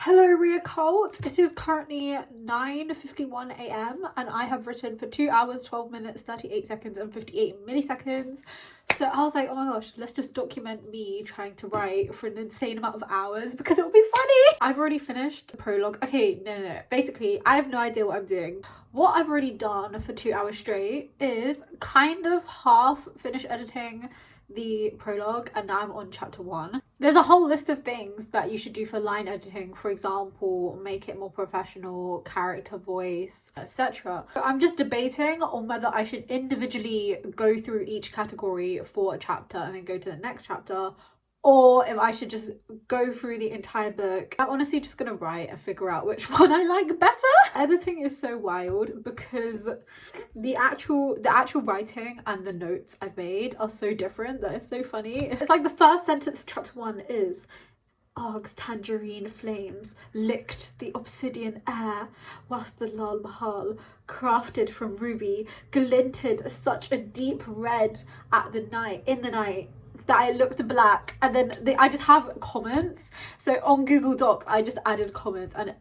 Hello Ria Cult, it is currently 9:51 a.m. and I have written for 2 hours, 12 minutes, 38 seconds and 58 milliseconds. So I was like, oh my gosh, let's just document me trying to write for an insane amount of hours because it will be funny. I've already finished the prologue. Okay, no. Basically, I have no idea what I'm doing. What I've already done for 2 hours straight is kind of half finish editing the prologue and now I'm on chapter 1. There's a whole list of things that you should do for line editing. For example, make it more professional, character voice, etc. I'm just debating on whether I should individually go through each category for a chapter and then go to the next chapter, or if I should just go through the entire book. I'm honestly just gonna write and figure out which one I like better. Editing is so wild because the actual writing and the notes I've made are so different that it's so funny. It's like the first sentence of chapter 1 is Arg's tangerine flames licked the obsidian air, whilst the Lal Mahal, crafted from ruby, glinted such a deep red in the night that I looked black. And then I just have comments. So on Google Docs, I just added comments, and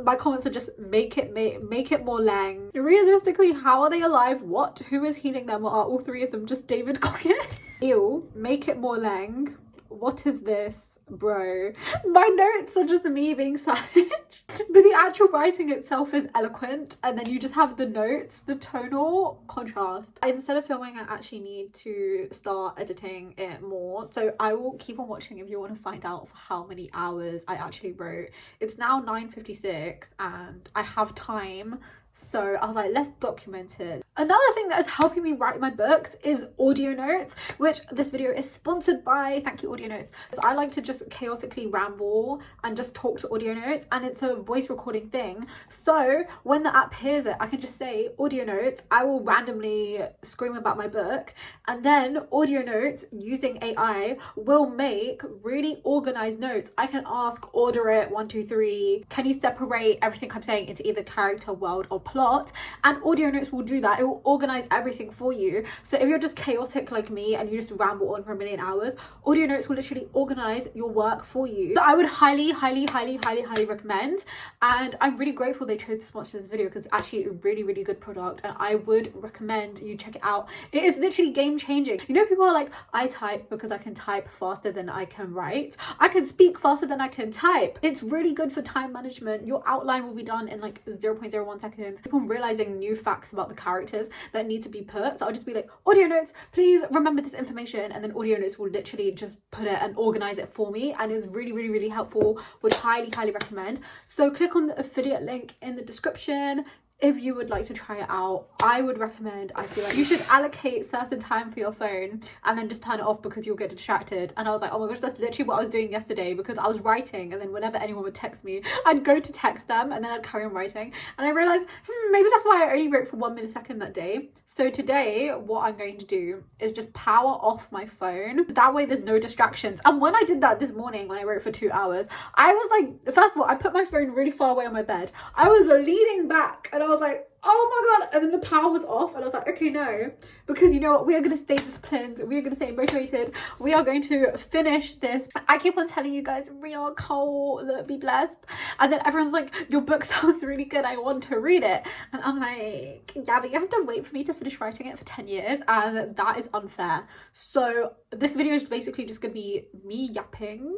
my comments are just make it more lang. Realistically, how are they alive? What? Who is healing them? Or are all three of them just David Goggins? Ew, make it more lang. What is this, bro? My notes are just me being savage. But the actual writing itself is eloquent, and then you just have the notes, the tonal contrast. Instead of filming, I actually need to start editing it more. So I will keep on watching if you want to find out how many hours I actually wrote. It's now 9:56 and I have time. So I was like, let's document it. Another thing that is helping me write my books is audio notes, which this video is sponsored by. Thank you, audio notes. I like to just chaotically ramble and just talk to audio notes, and it's a voice recording thing. So when the app hears it, I can just say audio notes. I will randomly scream about my book, and then audio notes using AI will make really organized notes. I can ask, order it 1, 2, 3. Can you separate everything I'm saying into either character, world, or plot? And audio notes will do that. It will organize everything for you. So if you're just chaotic like me and you just ramble on for a million hours, audio notes will literally organize your work for you. So I would highly recommend, and I'm really grateful they chose to sponsor this video because it's actually a really good product, and I would recommend you check it out. It is literally game changing. You know, people are like, I type because I can type faster than I can write. I can speak faster than I can type. It's really good for time management. Your outline will be done in like 0.01 seconds. Keep on realizing new facts about the characters that need to be put. So I'll just be like, audio notes, please remember this information, and then audio notes will literally just put it and organize it for me, and it's really helpful. Would highly recommend. So click on the affiliate link in the description if you would like to try it out. I would recommend. I feel like you should allocate certain time for your phone and then just turn it off because you'll get distracted. And I was like, oh my gosh, that's literally what I was doing yesterday, because I was writing, and then whenever anyone would text me, I'd go to text them and then I'd carry on writing, and I realized maybe that's why I only wrote for 1 millisecond that day. So today what I'm going to do is just power off my phone, that way there's no distractions. And when I did that this morning, when I wrote for 2 hours, I was like, first of all, I put my phone really far away on my bed. I was leaning back and I was like, oh my god, and then the power was off, and I was like, okay, no, because you know what, we are going to stay disciplined, we are going to stay motivated, we are going to finish this. I keep on telling you guys, real Cole, be blessed, and then everyone's like, your book sounds really good, I want to read it, and I'm like, yeah, but you have to wait for me to finish writing it for 10 years, and that is unfair. So this video is basically just going to be me yapping,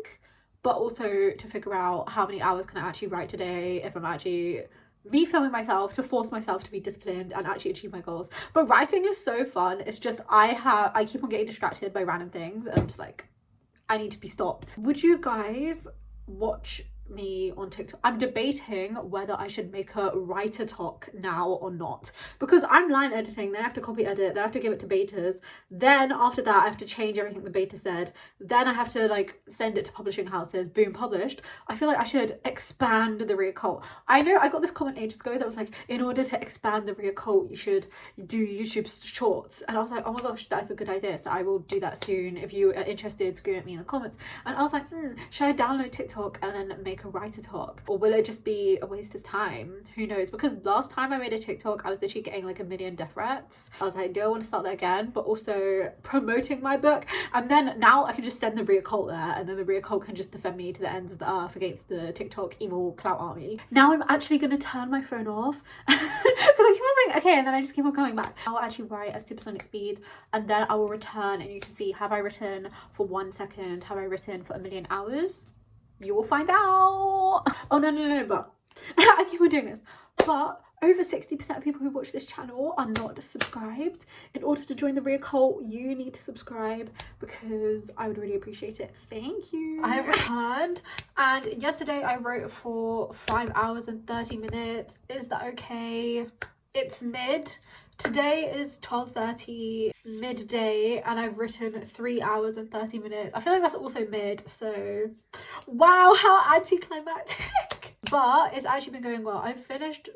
but also to figure out how many hours can I actually write today, if I'm actually me filming myself to force myself to be disciplined and actually achieve my goals. But writing is so fun. It's just I keep on getting distracted by random things, and I'm just like, I need to be stopped. Would you guys watch me on TikTok? I'm debating whether I should make a writer talk now or not, because I'm line editing, then I have to copy edit, then I have to give it to betas, then after that I have to change everything the beta said, then I have to like send it to publishing houses, boom, published. I feel like I should expand the Ria Cult. I know I got this comment ages ago that was like, in order to expand the Ria Cult you should do YouTube shorts, and I was like, oh my gosh, that's a good idea. So I will do that soon. If you are interested, scream at me in the comments. And I was like, should I download TikTok and then make make a writer talk, or will it just be a waste of time? Who knows? Because last time I made a TikTok, I was literally getting like a million death threats. I was like, do I want to start that again? But also promoting my book, and then now I can just send the Bria cult there, and then the Bria cult can just defend me to the ends of the earth against the TikTok evil clout army. Now I'm actually gonna turn my phone off because I keep on saying okay, and then I just keep on coming back. I'll actually write at supersonic speed, and then I will return, and you can see, have I written for 1 second, have I written for a million hours? You will find out. Oh no, but I keep on doing this, but over 60% of people who watch this channel are not subscribed. In order to join the Bria cult, you need to subscribe, because I would really appreciate it. Thank you. I have returned, and yesterday I wrote for 5 hours and 30 minutes. Is that okay? It's mid. Today is 12:30 midday, and I've written 3 hours and 30 minutes. I feel like that's also mid, so wow, how anticlimactic. But it's actually been going well. I finished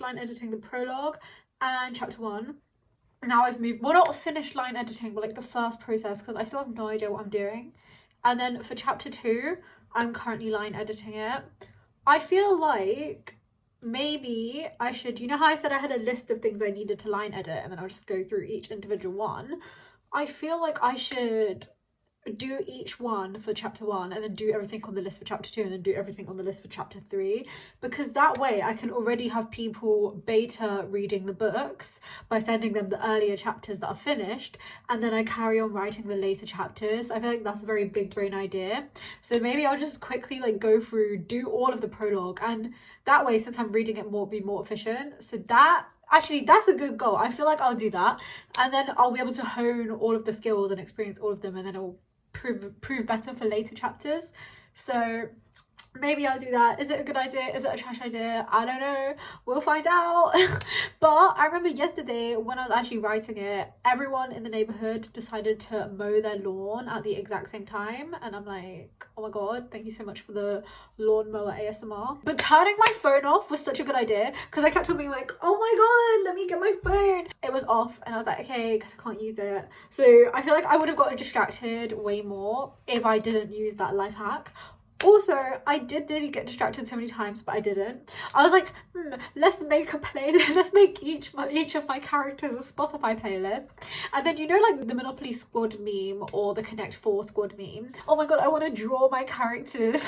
line editing the prologue and chapter 1. Now I've moved, well, not finished line editing, but like the first process, because I still have no idea what I'm doing. And then for chapter 2, I'm currently line editing it. I feel like maybe I should, you know how I said I had a list of things I needed to line edit, and then I'll just go through each individual one? I feel like I should do each one for chapter 1, and then do everything on the list for chapter 2, and then do everything on the list for chapter 3, because that way I can already have people beta reading the books by sending them the earlier chapters that are finished, and then I carry on writing the later chapters. I feel like that's a very big brain idea. So maybe I'll just quickly like go through, do all of the prologue, and that way, since I'm reading it more, be more efficient. So that actually, that's a good goal. I feel like I'll do that, and then I'll be able to hone all of the skills and experience all of them, and then it'll prove better for later chapters. So maybe I'll do that. Is it a good idea? Is it a trash idea? I don't know. We'll find out. But I remember yesterday when I was actually writing it, everyone in the neighborhood decided to mow their lawn at the exact same time, and I'm like, oh my god, thank you so much for the lawnmower ASMR. But turning my phone off was such a good idea, because I kept on being like, oh my god, let me get my phone. It was off, and I was like, okay, because I can't use it. So I feel like I would have gotten distracted way more if I didn't use that life hack. Also, I did nearly get distracted so many times, but I didn't. I was like, let's make a playlist. Let's make each of my characters a Spotify playlist. And then, you know, like the Monopoly Squad meme or the Connect 4 Squad meme. Oh my god, I want to draw my characters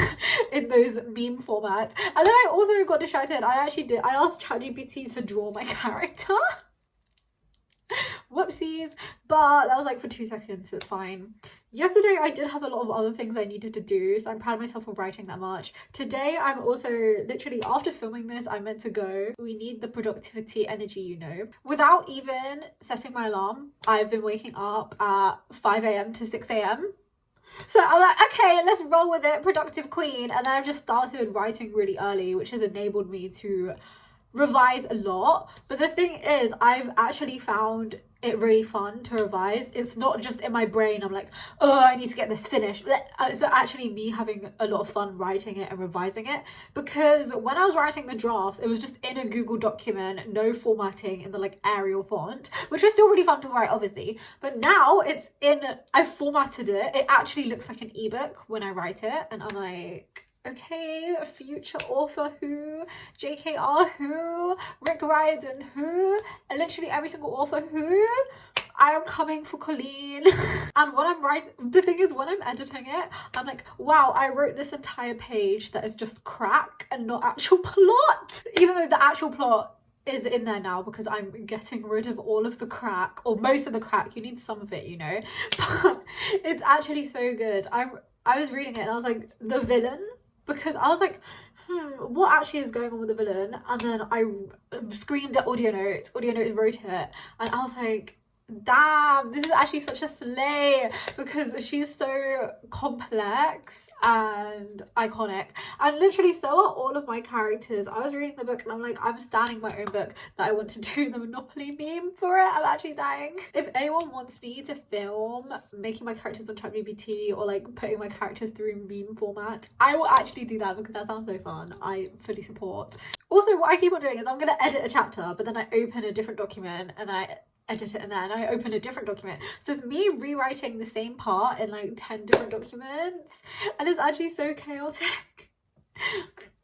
in those meme formats. And then I also got distracted. I asked ChatGPT to draw my character. Whoopsies, but that was like for 2 seconds, so it's fine. Yesterday I did have a lot of other things I needed to do, so I'm proud of myself for writing that much. Today I'm also literally, after filming this, I'm meant to go. We need the productivity energy, you know. Without even setting my alarm, I've been waking up at 5 a.m. to 6 a.m. So I'm like, okay, let's roll with it, productive queen. And then I've just started writing really early, which has enabled me to revise a lot. But the thing is, I've actually found it really fun to revise. It's not just in my brain, I'm like, oh, I need to get this finished. It's actually me having a lot of fun writing it and revising it, because when I was writing the drafts, it was just in a Google document, no formatting, in the like Arial font, which was still really fun to write, obviously. But now it's in, I've formatted it, it actually looks like an ebook when I write it, and I'm like, okay, future author who, JKR who, Rick Riordan who, and literally every single author who, I am coming for Colleen. And when I'm writing, the thing is, when I'm editing it, I'm like, wow, I wrote this entire page that is just crack and not actual plot. Even though the actual plot is in there now, because I'm getting rid of all of the crack, or most of the crack. You need some of it, you know. But it's actually so good. I was reading it and I was like, the villain, because I was like, what actually is going on with the villain? And then I screamed at audio notes wrote it, and I was like, damn, this is actually such a slay, because she's so complex and iconic, and literally so are all of my characters. I was reading the book and I'm like, I'm standing my own book that I want to do the Monopoly meme for it. I'm actually dying. If anyone wants me to film making my characters on ChatGPT, or like putting my characters through meme format, I will actually do that, because that sounds so fun. I fully support. Also, what I keep on doing is I'm going to edit a chapter, but then I open a different document, and then I edit it, and then I open a different document. So it's me rewriting the same part in like 10 different documents, and it's actually so chaotic.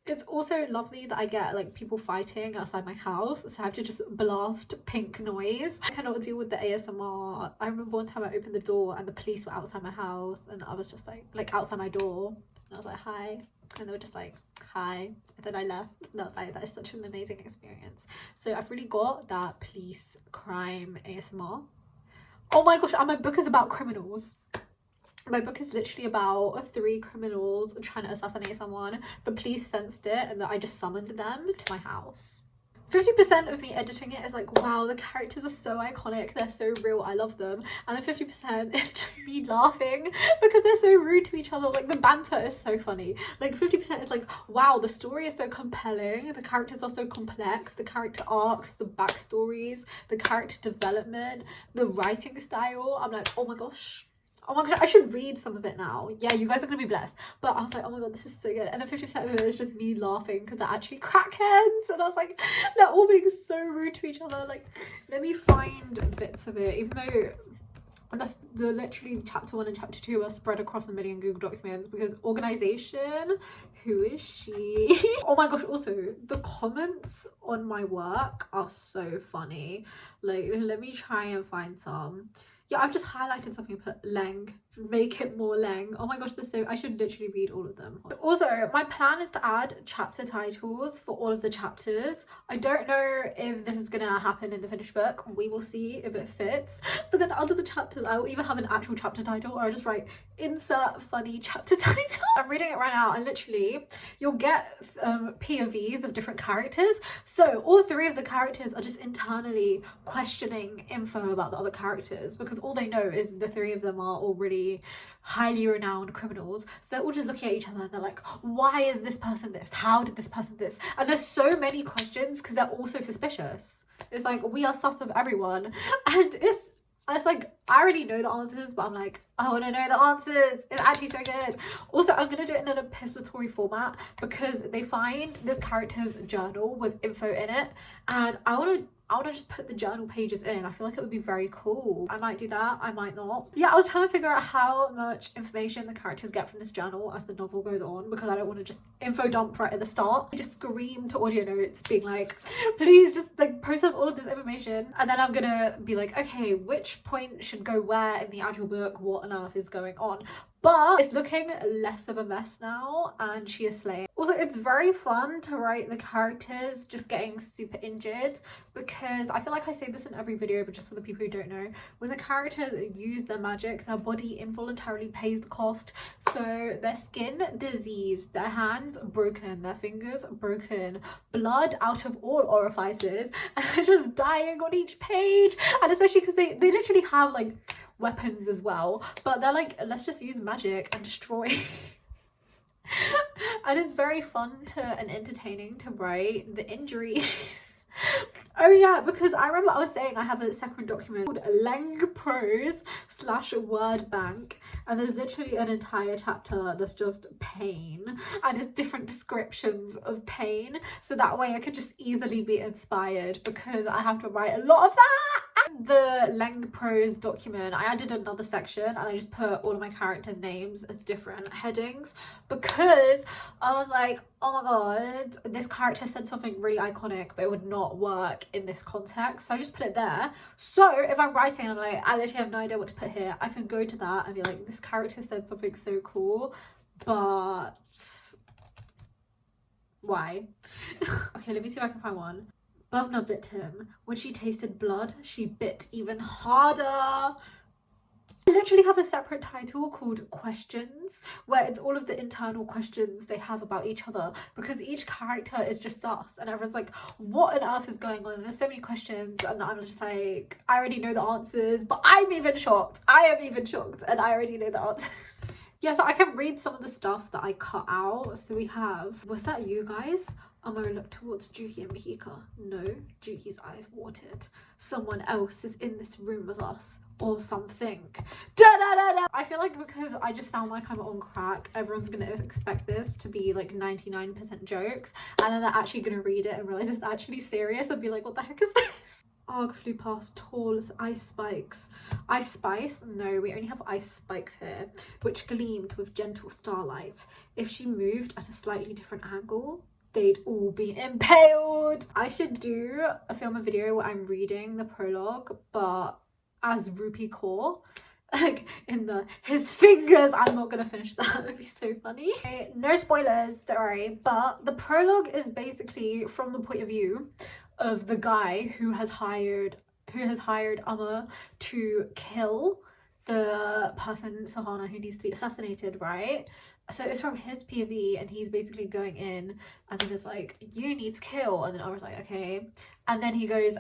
It's also lovely that I get like people fighting outside my house, so I have to just blast pink noise. I cannot deal with the ASMR. I remember one time I opened the door and the police were outside my house, and I was just like outside my door, and I was like, hi, and they were just like, hi, and then I left, and I was like, that is such an amazing experience. So I've really got that police crime ASMR. Oh my gosh, and my book is about criminals. My book is literally about 3 criminals trying to assassinate someone. The police sensed it and I just summoned them to my house. 50% of me editing it is like, wow, the characters are so iconic, they're so real, I love them. And then 50% is just me laughing because they're so rude to each other. Like, the banter is so funny. Like, 50% is like, wow, the story is so compelling, the characters are so complex, the character arcs, the backstories, the character development, the writing style. I'm like, oh my gosh, I should read some of it now. Yeah, you guys are gonna be blessed. But I was like, oh my god, this is so good. And then 50% of it is just me laughing because they're actually crackheads, and I was like, they're all being so rude to each other. Like, let me find bits of it, even though the literally chapter 1 and chapter 2 are spread across a million Google documents because organization, who is she? Oh my gosh, also the comments on my work are so funny. Like, let me try and find some. Yeah, I've just highlighted something, put Leng, make it more Leng. Oh my gosh, I should literally read all of them. Also, my plan is to add chapter titles for all of the chapters. I don't know if this is gonna happen in the finished book. We will see if it fits. But then under the chapters, I will either have an actual chapter title or I'll just write insert funny chapter title. I'm reading it right now, and literally you'll get POVs of different characters. So all 3 of the characters are just internally questioning info about the other characters because all they know is the 3 of them are already highly renowned criminals. So they're all just looking at each other and they're like, why is this person this? How did this person this? And there's so many questions because they're all so suspicious. It's like, we are sus of everyone, and it's like, I already know the answers, but I'm like, I want to know the answers. It's actually so good. Also, I'm going to do it in an epistolary format because they find this character's journal with info in it, and I want to just put the journal pages in. I feel like it would be very cool. I might do that, I might not. Yeah, I was trying to figure out how much information the characters get from this journal as the novel goes on, because I don't want to just info dump right at the start. I just scream to audio notes being like, please just like process all of this information, and then I'm gonna be like, okay, which point should go where in the actual book, what on earth is going on. But it's looking less of a mess now, and she is slaying. Also, it's very fun to write the characters just getting super injured, because I feel like I say this in every video, but just for the people who don't know, when the characters use their magic, their body involuntarily pays the cost. So their skin diseased, their hands broken, their fingers broken, blood out of all orifices, and just dying on each page. And especially because they literally have like weapons as well, but they're like, let's just use magic and destroy. And it's very fun and entertaining to write the injuries. Oh yeah, because I remember I was saying I have a second document called Leng Prose / Word Bank, and there's literally an entire chapter that's just pain, and it's different descriptions of pain, so that way I could just easily be inspired because I have to write a lot of that. The Leng Prose document, I added another section and I just put all of my characters' names as different headings because I was like, oh my god, this character said something really iconic but it would not work in this context, so I just put it there. So if I'm writing and I'm like, I literally have no idea what to put here, I can go to that and be like, this character said something so cool, but why? Okay, let me see if I can find one. Buvna bit him. When she tasted blood, she bit even harder. I literally have a separate title called Questions, where it's all of the internal questions they have about each other, because each character is just sus and everyone's like, what on earth is going on? There's so many questions, and I'm just like, I already know the answers, but I'm even shocked. I am even shocked and I already know the answers. Yeah, so I can read some of the stuff that I cut out. So we have, was that you guys? Amara looked towards Juhi and Mahika. No, Juhi's eyes watered. Someone else is in this room with us, or something. Da-da-da-da! I feel like because I just sound like I'm on crack, everyone's gonna expect this to be like 99% jokes, and then they're actually gonna read it and realize it's actually serious and be like, what the heck is this? Arg flew past tall ice spikes. Ice spice? No, we only have ice spikes here, which gleamed with gentle starlight. If she moved at a slightly different angle, they'd all be impaled. I should film a video where I'm reading the prologue, but as Rupee Kaur, like in his fingers. I'm not gonna finish that. That'd be so funny. Okay, no spoilers, don't worry, but the prologue is basically from the point of view of the guy who has hired Amma to kill the person, Sahana, who needs to be assassinated, right? So it's from his POV, and he's basically going in, and then it's like, you need to kill, and then I was like, okay, and then he goes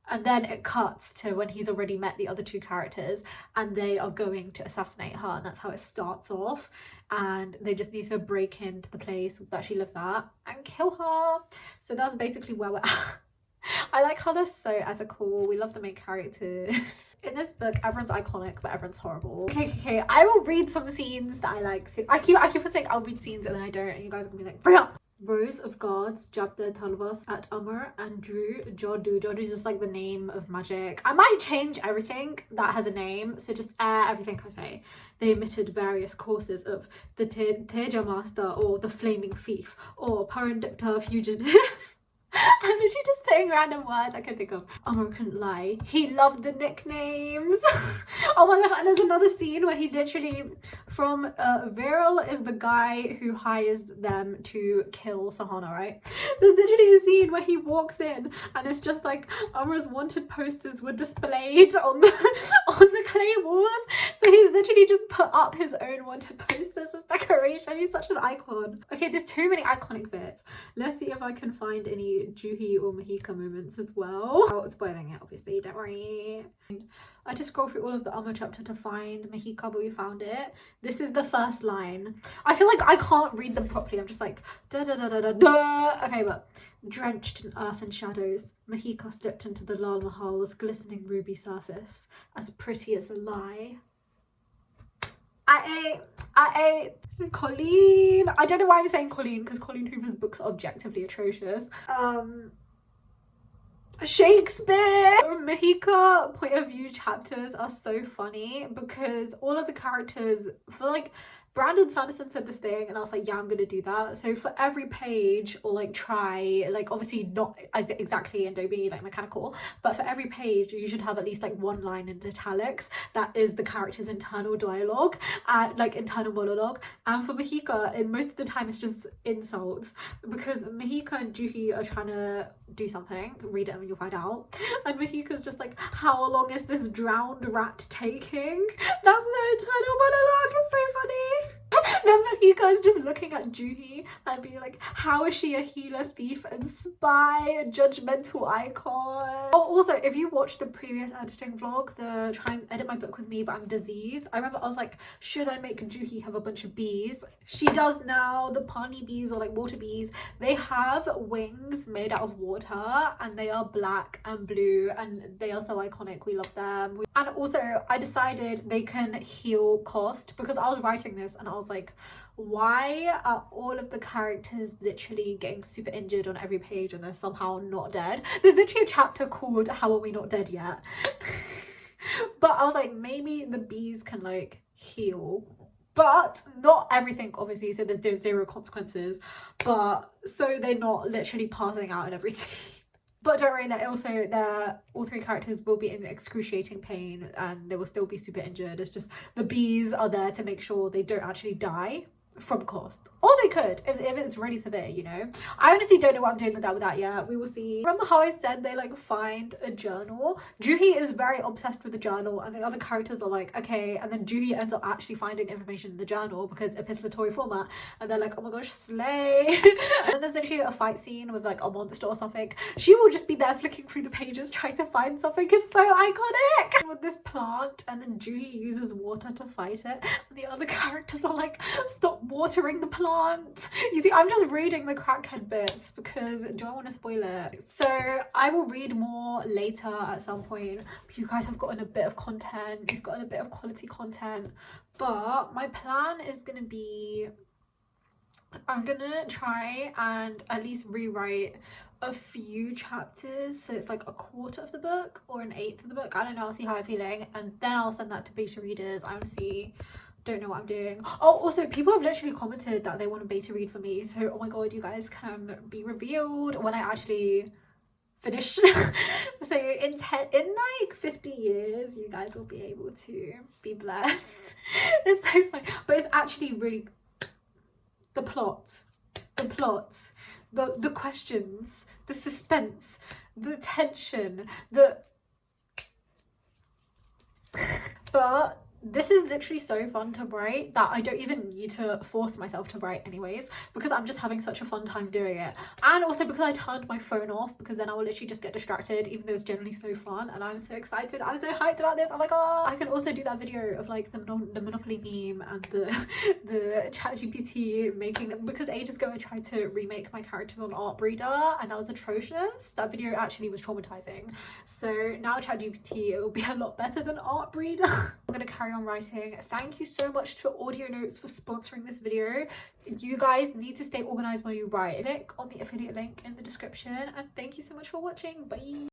and then it cuts to when he's already met the other two characters and they are going to assassinate her, and that's how it starts off, and they just need to break into the place that she lives at and kill her. So that's basically where we're at. I like how they're so ethical. We love the main characters. In this book, everyone's iconic, but everyone's horrible. Okay. I will read some scenes that I like. So I keep on saying I'll read scenes and then I don't, and you guys are gonna be like, bring up. Rows of guards jabbed their talvas at Amr and drew Jodu. Jodu is just like the name of magic. I might change everything that has a name, so just everything I say. They emitted various courses of the Teja Master, or the Flaming Thief, or Parandipta Fugitive. I'm literally just putting random words I can think of. Amr couldn't lie. He loved the nicknames. Oh my gosh, and there's another scene where he literally, from Viral is the guy who hires them to kill Sahana, right? There's literally a scene where he walks in and it's just like Amr's wanted posters were displayed on the clay walls. So he's literally just put up his own wanted posters as decoration. He's such an icon. Okay, there's too many iconic bits. Let's see if I can find any Juhi or Mahika moments as well. Without spoiling it, obviously, don't worry. I just scrolled through all of the Amma chapter to find Mahika, but we found it. This is the first line. I feel like I can't read them properly. I'm just like, da da da da da da. Okay, but drenched in earth and shadows, Mahika slipped into the Lal Mahal's glistening ruby surface, as pretty as a lie. I ate Colleen. I don't know why I'm saying Colleen, because Colleen Hoover's books are objectively atrocious. Shakespeare! Mahika point of view chapters are so funny because all of the characters, for like, Brandon Sanderson said this thing and I was like, yeah, I'm gonna do that. So for every page, or like try, like obviously not as exactly and don't be like mechanical, but for every page you should have at least like one line in italics that is the character's internal dialogue and like internal monologue. And for Mahika, and most of the time it's just insults, because Mahika and Juhi are trying to do something. Read it and you'll find out. And Mahika's just like, how long is this drowned rat taking? That's the internal monologue. It's so funny. Then Mahika is just looking at Juhi and being like, how is she a healer, thief and spy, a judgmental icon? Oh, also, if you watched the previous editing vlog, the try and edit my book with me but I'm diseased, I remember I was like, should I make Juhi have a bunch of bees? She does now. The Pani bees, or like water bees, they have wings made out of water and they are black and blue and they are so iconic. We love them. And also I decided they can heal cost, because I was writing this and I was like, why are all of the characters literally getting super injured on every page and they're somehow not dead? There's literally a chapter called How Are We Not Dead Yet? But I was like, maybe the bees can like heal, but not everything obviously, so there's zero consequences, but so they're not literally passing out in every scene. But don't worry, that also all three characters will be in excruciating pain and they will still be super injured. It's just the bees are there to make sure they don't actually die from cost. Or they could if it's really severe, you know. I honestly don't know what I'm doing with that yet. We will see. Remember how I said they like find a journal? Juhi is very obsessed with the journal and the other characters are like, okay, and then Juhi ends up actually finding information in the journal because epistolatory format, and they're like, oh my gosh, slay. And then there's literally a fight scene with like a monster or something. She will just be there flicking through the pages trying to find something. It's so iconic. With this plant, and then Juhi uses water to fight it, and the other characters are like, stop watering the plant. You see, I'm just reading the crackhead bits because do I want to spoil it? So I will read more later at some point. You guys have gotten a bit of content, you've gotten a bit of quality content, but my plan is gonna be I'm gonna try and at least rewrite a few chapters, so it's like a quarter of the book or an eighth of the book. I don't know, I'll see how I'm feeling, and then I'll send that to beta readers. I honestly don't know what I'm doing. Oh, also, people have literally commented that they want a beta read for me, so oh my god, you guys can be revealed when I actually finish. So in like 50 years, you guys will be able to be blessed. It's so funny, but it's actually really the plot, the questions, the suspense, the tension, but this is literally so fun to write that I don't even need to force myself to write anyways, because I'm just having such a fun time doing it. And also because I turned my phone off, because then I will literally just get distracted, even though it's generally so fun. And I'm so excited, I'm so hyped about this. Oh my god, I can also do that video of like the Monopoly meme and the ChatGPT making them, because ages ago I tried to remake my characters on Artbreeder and that was atrocious. That video actually was traumatizing. So now ChatGPT, it will be a lot better than Artbreeder. I'm gonna carry on writing. Thank you so much to Audio Notes for sponsoring this video. You guys need to stay organized when you write. Click on the affiliate link in the description, and thank you so much for watching. Bye.